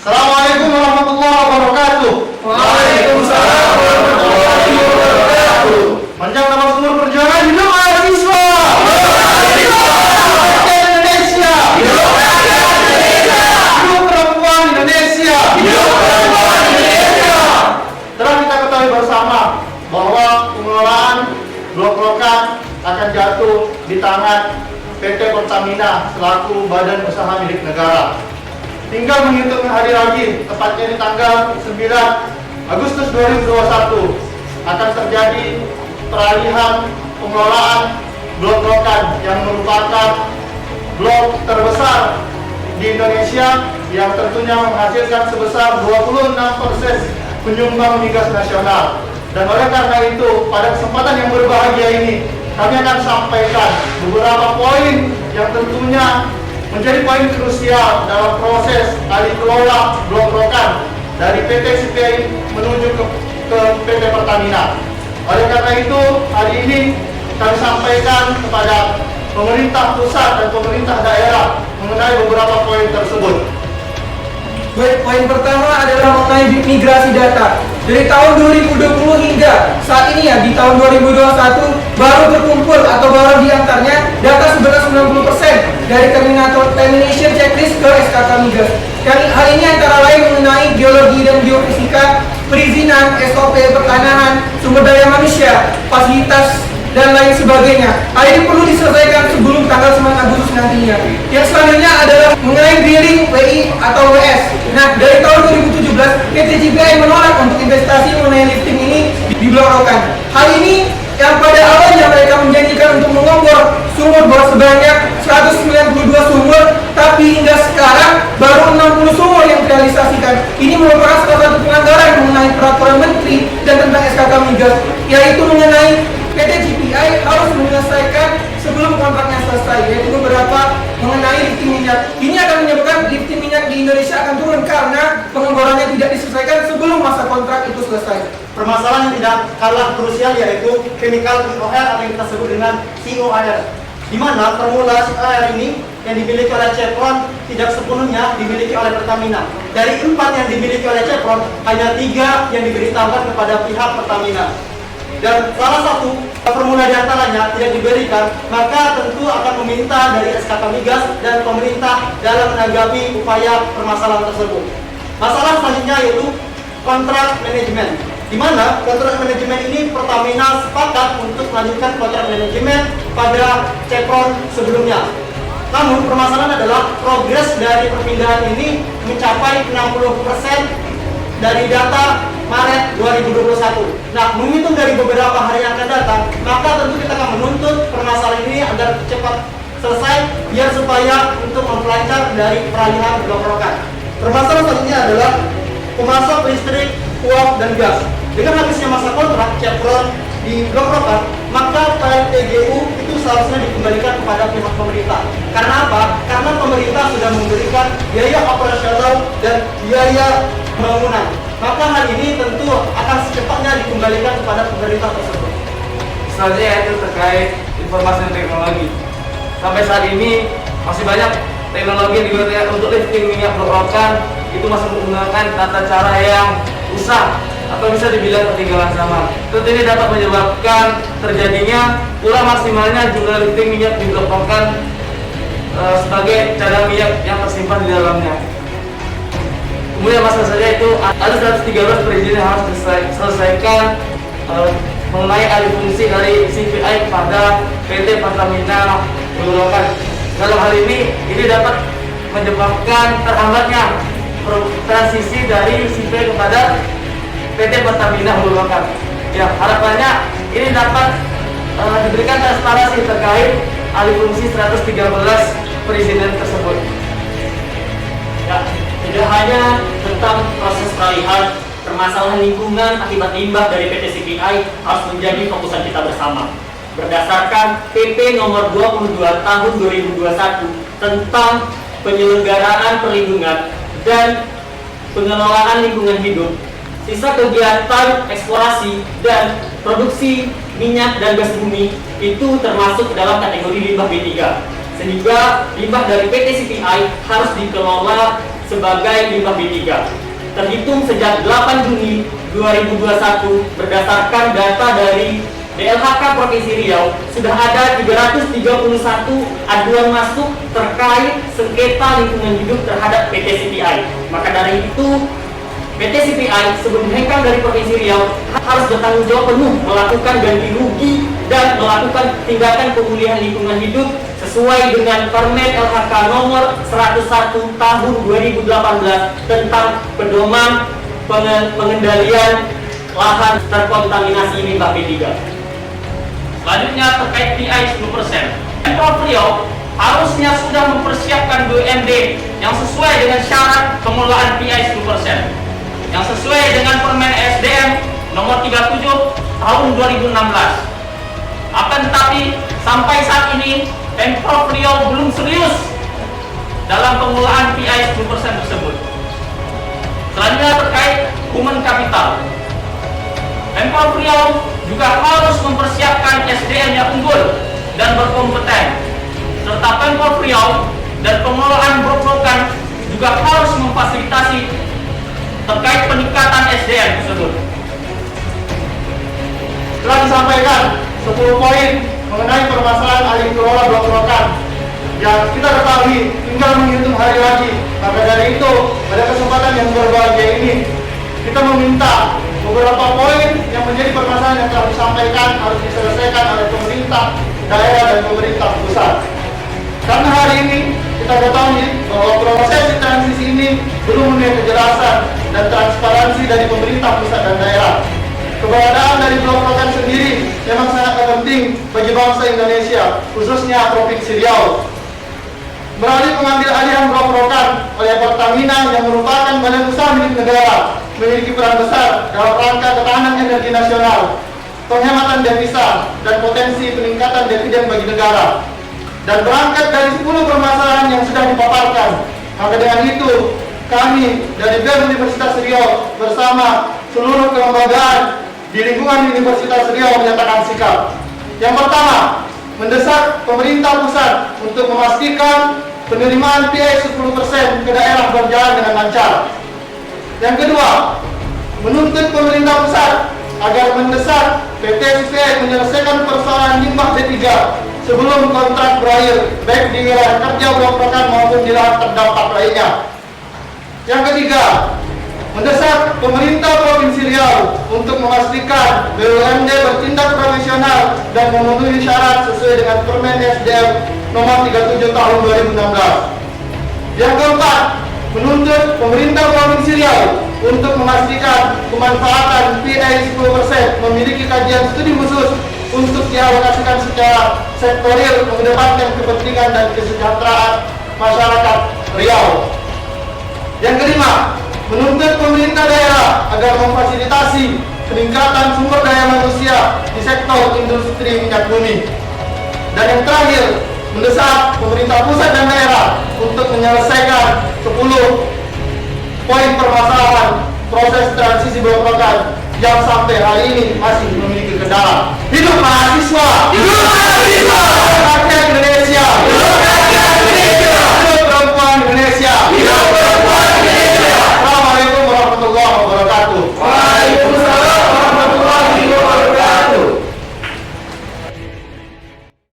Assalamualaikum warahmatullahi wabarakatuh. Waalaikumsalam warahmatullahi wabarakatuh. Panjang nama sumber perjuangan hidup mahasiswa. Hidup Indonesia. Hidup perempuan Indonesia. Telah kita ketahui bersama bahwa pengelolaan Blok Rokan akan jatuh di tangan PT Pertamina selaku badan usaha milik negara. Tinggal menghitung hari lagi, tepatnya di tanggal 9 Agustus 2021 akan terjadi peralihan pengelolaan Blok Rokan yang merupakan blok terbesar di Indonesia yang tentunya menghasilkan sebesar 26% penyumbang migas nasional. Dan oleh karena itu, pada kesempatan yang berbahagia ini, kami akan sampaikan beberapa poin yang tentunya menjadi poin krusial dalam proses alih kelola Blok Rokan dari PT CPI menuju ke PT Pertamina. Oleh karena itu, hari ini kami sampaikan kepada pemerintah pusat dan pemerintah daerah mengenai beberapa poin tersebut. Baik, poin pertama adalah mengenai migrasi data. Dari tahun 2020 hingga saat ini di tahun 2021 baru terkumpul atau baru diantaranya data sebanyak 90% dari termination checklist ke SKK migas. Hal ini antara lain mengenai geologi dan geofisika, perizinan, SOP pertanahan, sumber daya manusia, fasilitas, dan lain sebagainya. Hal ini perlu diselesaikan sebelum tanggal 9 Agustus nantinya. Yang selanjutnya adalah mengenai drilling WI atau WS. Nah, dari tahun 2017 PT CPI menolak untuk investasi mengenai lifting ini di Blok Rokan. Hal ini yang pada awalnya mereka menjanjikan untuk mengombor sumur bor sebanyak 192 sumur, tapi hingga sekarang baru 60 sumur yang direalisasikan. Ini merupakan salah satu pelanggaran mengenai peraturan menteri dan tentang SKK migas, yaitu mengenai PT CPI harus menyelesaikan sebelum kontraknya selesai, yaitu beberapa mengenai lifting minyak. Ini akan menyebabkan lifting minyak di Indonesia akan turun karena pengemborannya tidak diselesaikan sebelum masa kontrak itu selesai. Permasalahan yang tidak kalah krusial yaitu chemical oil atau yang kita sebut dengan COR, di mana formula COR ini yang dimiliki oleh Chevron tidak sepenuhnya dimiliki oleh Pertamina. Dari 4 yang dimiliki oleh Chevron, hanya 3 yang diberitahukan kepada pihak Pertamina. Dan salah satu formula diantaranya tidak diberikan, maka tentu akan meminta dari SKK Migas dan pemerintah dalam menanggapi upaya permasalahan tersebut. Masalah selanjutnya yaitu kontrak manajemen, di mana kontrak manajemen ini Pertamina sepakat untuk melanjutkan kontrak manajemen pada Chevron sebelumnya. Namun permasalahan adalah progres dari perpindahan ini mencapai 60% dari data Maret 2021. Nah, menghitung dari beberapa hari yang akan datang, maka tentu kita akan menuntut permasalahan ini agar cepat selesai, biar supaya untuk memperlancar dari peralihan Blok Rokan. Permasalahan selanjutnya adalah pemasok listrik, uap, dan gas. Dengan habisnya masa kontrak Chevron di Blok Rokan, maka PLTGU itu seharusnya dikembalikan kepada pihak pemerintah. Karena apa? Karena pemerintah sudah memberikan biaya operasional dan biaya pembangunan. Maka hal ini tentu akan secepatnya dikembalikan kepada pemerintah tersebut. Selanjutnya itu terkait informasi dan teknologi. Sampai saat ini masih banyak teknologi yang digunakan untuk lifting minyak Blok Rokan itu masih menggunakan tata cara yang usang atau bisa dibilang ketinggalan zaman. Tentu ini dapat menyebabkan terjadinya kurang maksimalnya jumlah lifting minyak di Blok Rokan sebagai cadangan minyak yang tersimpan di dalamnya. Kemudian masalah saja itu ada 113 perizinan yang harus diselesaikan mengenai alih fungsi dari CPI kepada PT Pertamina Blok Rokan. Dalam hal ini dapat menyebabkan terhambatnya transisi dari CPI kepada PT Pertamina Blok Rokan. Ya, harapannya ini dapat diberikan transparansi terkait alih fungsi 113 perizinan tersebut. Ya, tidak hanya tentang proses peralihan, permasalahan lingkungan akibat limbah dari PT CPI harus menjadi fokusan kita bersama. Berdasarkan PP nomor 22 tahun 2021 tentang penyelenggaraan perlindungan dan pengelolaan lingkungan hidup, sisa kegiatan eksplorasi dan produksi minyak dan gas bumi itu termasuk dalam kategori limbah B3. Sehingga limbah dari PT CPI harus dikelola sebagai limbah B3. Terhitung sejak 8 Juni 2021 berdasarkan data dari DLHK Provinsi Riau, sudah ada 331 aduan masuk terkait sengketa lingkungan hidup terhadap PT CPI. Maka dari itu PT CPI sebelum hengkang dari Provinsi Riau harus bertanggung jawab penuh melakukan ganti rugi dan melakukan tindakan pemulihan lingkungan hidup sesuai dengan Permen LHK nomor 101 tahun 2018 tentang pedoman pengendalian lahan terkontaminasi limbah B3. Selanjutnya terkait PI 10%. Pemprov Riau harusnya sudah mempersiapkan BUMD yang sesuai dengan syarat pengelolaan PI 10%. Yang sesuai dengan Permen SDM nomor 37 tahun 2016. Akan tetapi sampai saat ini Pemprov Riau belum serius dalam pengelolaan PI 10% tersebut. Selanjutnya terkait human capital. Pemprov Riau juga harus mempersiapkan SDM yang unggul dan berkompeten, serta Pemprov Riau dan pengelolaan Blok-Blokan juga harus memfasilitasi terkait peningkatan SDM tersebut. Telah disampaikan 10 poin mengenai permasalahan alih kelola Blok-Blokan yang kita ketahui tinggal menghitung hari lagi. Maka dari itu, pada kesempatan yang berbahagia ini, kita meminta beberapa poin yang menjadi permasalahan yang telah disampaikan harus diselesaikan oleh pemerintah daerah dan pemerintah pusat. Karena hari ini kita ketahui bahwa proses transisi ini belum mempunyai kejelasan dan transparansi dari pemerintah pusat dan daerah. Keberadaan dari Blok-Blokan sendiri memang sangat penting bagi bangsa Indonesia, khususnya Provinsi Riau. Melalui pengambil alihan Blok-Blokan oleh Pertamina yang merupakan badan usaha milik negara, memiliki peran besar dalam rangka ketahanan energi nasional, penghematan devisa, dan potensi peningkatan dividen bagi negara. Dan berangkat dari 10 permasalahan yang sudah dipaparkan, maka dengan itu kami dari BEM Universitas Riau bersama seluruh kelembagaan di lingkungan Universitas Riau menyatakan sikap. Yang pertama, mendesak pemerintah pusat untuk memastikan penerimaan PI 10% ke daerah berjalan dengan lancar. Yang kedua, menuntut pemerintah pusat agar mendesak PT CPI menyelesaikan persoalan limbah B3 sebelum kontrak berakhir, baik di wilayah kerja Blok-Blokan maupun di lahan terdampak lainnya. Yang ketiga, mendesak pemerintah Provinsi Riau untuk memastikan BUMD bertindak profesional dan memenuhi syarat sesuai dengan Permen SDM nomor 37 tahun 2016. Yang keempat, menuntut pemerintah Provinsi Riau untuk memastikan pemanfaatan PI 10% memiliki kajian studi khusus untuk dialokasikan secara sektorial mengedepankan kepentingan dan kesejahteraan masyarakat Riau. Yang kelima, menuntut pemerintah daerah agar memfasilitasi peningkatan sumber daya manusia di sektor industri minyak bumi. Dan yang terakhir, mendesak pemerintah pusat dan daerah untuk menyelesaikan 10 poin permasalahan proses transisi Blok-Blokan yang sampai hari ini masih memiliki kendala. Hidup mahasiswa! Hidup mahasiswa!